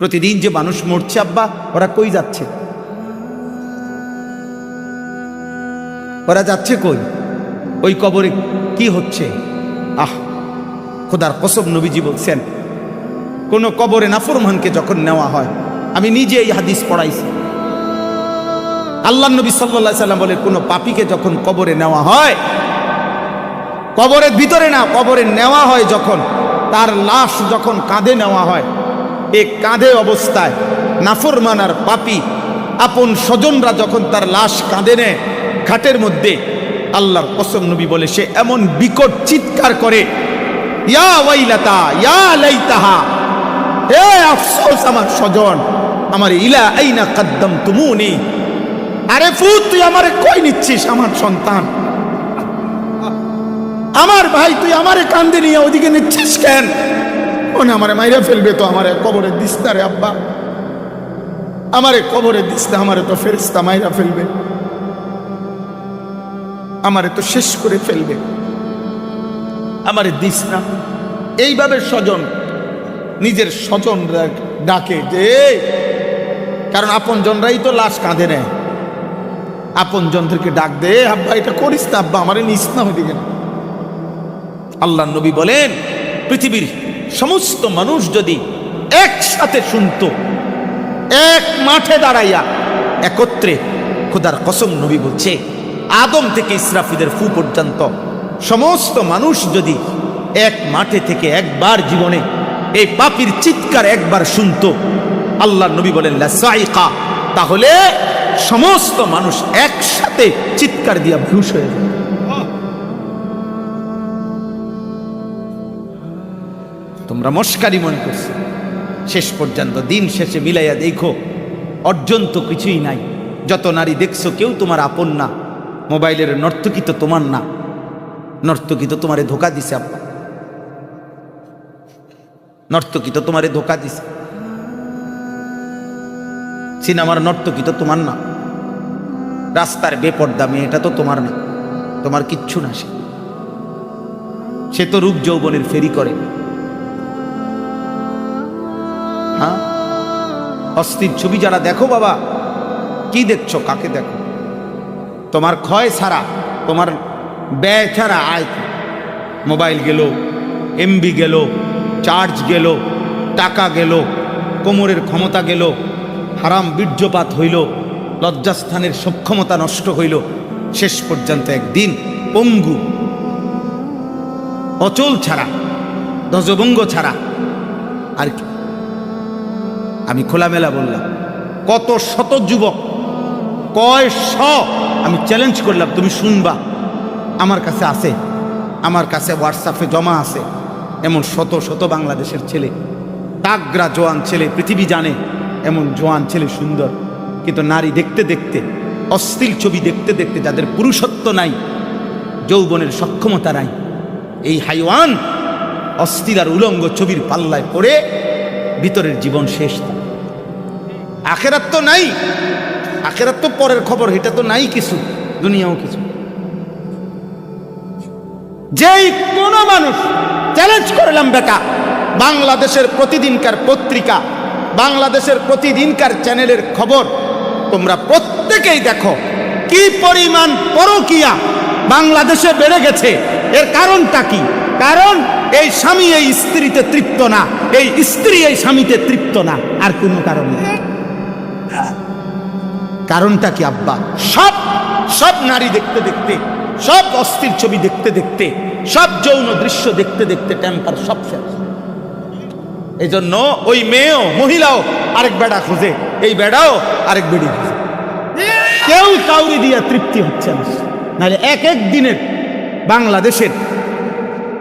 প্রতিদিন যে মানুষ মরছে আব্বা, ওরা কই যাচ্ছে? ওরা যাচ্ছে কই? ওই কবরে কি হচ্ছে? খোদার কসম, নবীজি বলছেন কোন কবরে নাফরমানকে যখন নেওয়া হয়, আমি নিজে এই হাদিস পড়াইছি, আল্লাহ নবী সাল্লাল্লাহু আলাইহি সাল্লাম বলে কোন পাপীকে যখন কবরে নেওয়া হয়, কবরের ভিতরে না, কবরে নেওয়া হয় যখন, তার লাশ যখন কাঁধে নেওয়া হয়, এই কাঁধে অবস্থায় নাফরমান আর পাপী আপন স্বজনরা যখন তার লাশ কাঁধে নেয় ঘাটের মধ্যে, আল্লাহর কসম নবী বলে সে এমন বিকট চিৎকার করে, ইয়া ওয়াইলাতা ইয়া লাইতাহা, হে আফসোস আমার স্বজন, আমার ইলা আইনা কদ্দামতুমুনি, আরে ফুত তুই আমারে কই নিচ্ছিস? আমার সন্তান, আমার ভাই, তুই আমারে কান্দে নিয়ে ওদিকে নিচ্ছিস কেন? ওনে আমারে মাইরা ফেলবে তো, আমারে কবরে দিস না রে আব্বা, আমারে কবরে দিস না, আমারে তো ফেরেশতা মাইরা ফেলবে, আমারে তো শেষ করে ফেলবে, আমারে দিস না। এইভাবে স্বজন নিজের স্বজন ডাকে যে, কারণ আপন জনরাই তো লাশ কাঁধে নেয়, আপন জনদেরকে ডাক দে, আব্বা এটা করিস না, আব্বা আমারে নিস না ওইদিকে। আল্লাহ নবী বলেন পৃথিবীর সমস্ত মানুষ যদি একসাথে শুনত, এক মাঠে দাঁড়াইয়া একত্রে, খোদার কসম নবী বলছে আদম থেকে ইসরাফিলের ফু পর্যন্ত সমস্ত মানুষ যদি এক মাঠে থেকে একবার জীবনে এই পাপীর চিৎকার একবার শুনত, আল্লাহ নবী বলেন লাসাইকা, তাহলে সমস্ত মানুষ একসাথে চিৎকার দিয়া বেহুশ হয়ে যাবে। তোমরা মস্কারি মনে করছো, শেষ পর্যন্ত দিন শেষে মিলাইয়া দেখো অর্জন তো কিছুই নাই। যত নারী দেখছো কেউ তোমার আপন না, মোবাইলের নর্তকী তো তোমার না, নর্তকী তো তোমারে ধোকা দিছে আব্বা, নর্তকী তো তোমারে ধোকা দিছে, সিনেমার নর্তকী তো তোমার না, রাস্তার বেপর্দা মেয়েটা তো তোমার না, তোমার কিচ্ছু না, সে তো রূপ যৌবনের ফেরি করে। হ্যাঁ, অস্থির ছবি যারা দেখো বাবা, কি দেখছো? কাকে দেখো? তোমার ক্ষয় ছাড়া, তোমার ব্যয় ছাড়া আয়, মোবাইল গেল, এমবি গেল, চার্জ গেল, টাকা গেল, কোমরের ক্ষমতা গেল, হারাম বীর্যপাত হইল, লজ্জাস্থানের সক্ষমতা নষ্ট হইল, শেষ পর্যন্ত একদিন পঙ্গু, অচল ছাড়া, ধ্বজভঙ্গ ছাড়া আর কি। আমি খোলামেলা বললাম, কত শত যুবক, কয় শ, আমি চ্যালেঞ্জ করলাম, তুমি শুনবা, আমার কাছে আছে, আমার কাছে হোয়াটসঅ্যাপে জমা আছে, এমন শত শত বাংলাদেশের ছেলে, তাগরা জোয়ান ছেলে, পৃথিবী জানে এমন জোয়ান ছেলে সুন্দর, কিন্তু নারী দেখতে দেখতে, অশ্লীল ছবি দেখতে দেখতে যাদের পুরুষত্ব নাই, যৌবনের সক্ষমতা নাই, এই হাইওয়ান অশ্লীল আর উলঙ্গ ছবির পাল্লায় পড়ে ভিতরের জীবন শেষ। আখেরাত তো নাই, আখেরাত তো পরের খবর, এটা তো নাই কিছু, দুনিয়াও কিছু। যেই কোন মানুষ, চ্যালেঞ্জ করলাম বেটা, বাংলাদেশের প্রতিদিনকার পত্রিকা, বাংলাদেশের প্রতিদিনকার চ্যানেলের খবর তোমরা প্রত্যেকেই দেখো, কি পরিমাণ পরকীয়া বাংলাদেশে বেড়ে গেছে। এর কারণটা কি? কারণ এই স্বামী এই স্ত্রীতে তৃপ্ত না, এই স্ত্রী এই স্বামীতে তৃপ্ত না, আর কোনো কারণ নেই। কারণটা কি আব্বা? সব সব নারী দেখতে দেখতে, সব অস্থির ছবি দেখতে দেখতে, সব যৌন দৃশ্য দেখতে দেখতে টেম্পার সব শেষ। এই জন্য ওই মেয়েও, মহিলাও আরেক বেড়া খোঁজে, এই বেড়াও আরেক বেড়ি খোঁজে, কেউ কাউরি দিয়া তৃপ্তি হচ্ছে না। নাহলে এক এক দিনের বাংলাদেশের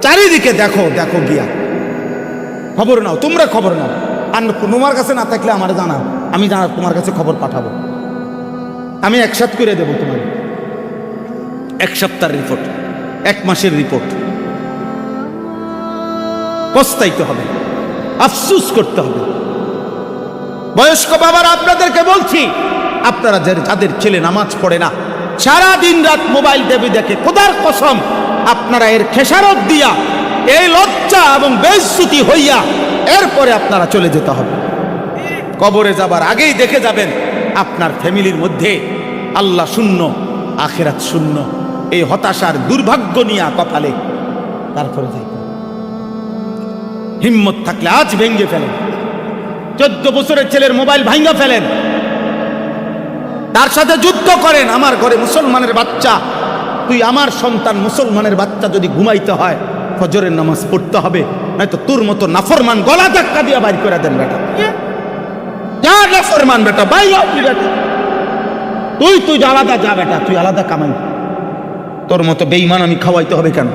চারিদিকে দেখো, দেখো গিয়া খবর নাও, তোমরা খবর নাও, আর তোমার কাছে না থাকলে আমার জানাও, আমি তোমার কাছে খবর পাঠাবো, আমি একসাথ করে দেবো তোমার, এক সপ্তাহের রিপোর্ট, এক মাসের রিপোর্ট। পস্তাইতে হবে, আফসুস করতে হবে। বয়স্ক বাবারা, আপনাদেরকে বলছি, আপনারা যাদের ছেলে নামাজ পড়ে না, সারা দিন রাত মোবাইল টিভি দেখে, খোদার কসম আপনারা এর খেসারত দিয়া, এই লজ্জা এবং বেইজ্জতি হইয়া এরপরে আপনারা চলে যেতে হবে। কবরে যাবার আগেই দেখে যাবেন আপনার ফ্যামিলির মধ্যে আল্লাহ শূন্য, আখিরাত শূন্য। এই হতাশার দুর্ভাগ্য নিয়ে কপালে তারপরে যাই। হিম্মত থাকলে আজ ভেঙ্গে ফেলেন। 14 বছরের ছেলের মোবাইল ভাঙ্গা ফেলেন, তার সাথে যুদ্ধ করেন। আমার ঘরে মুসলমানের বাচ্চা, তুই আমার সন্তান মুসলমানের বাচ্চা যদি ঘুমাইতে হয় ফজরের নামাজ পড়তে হবে, নয়তো তোর মতো নাফরমান গলা ধাক্কা দিয়ে বাইর করে দেন বেটা। যা নাফরমান বেটা, বাইর হ তুই বেটা, তুই আলাদা যা বেটা, তুই আলাদা কামাই। তোর মতো বেঈমান আমি খাওয়াইতে হবে কেন?